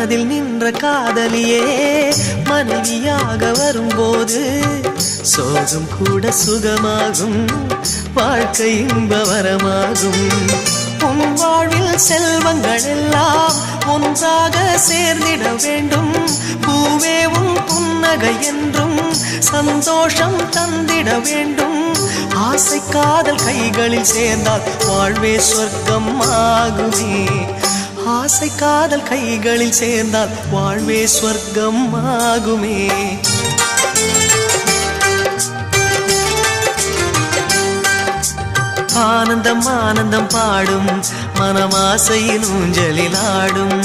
மனதில் நின்ற காதலியே மனைவியாக வரும்போது சோகம் கூட சுகமாகும், வாழ்க்கை இன்பவரமாகும். உன் வாழ்வில் செல்வங்கள் எல்லாம் ஒன்றாக சேர்ந்திட வேண்டும். பூவே உன் புன்னகை என்றும் சந்தோஷம் தந்திட வேண்டும். ஆசை காதல் கைகளில் சேர்ந்தால் வாழ்வே சொர்க்கம் ஆகுமே. ஆசை காதல் கைகளில் சேர்ந்தால் வாழ்வே சொர்க்கம் ஆகுமே. ஆனந்தம் ஆனந்தம் பாடும் மனமாசையின் ஊஞ்சலில் ஆடும்.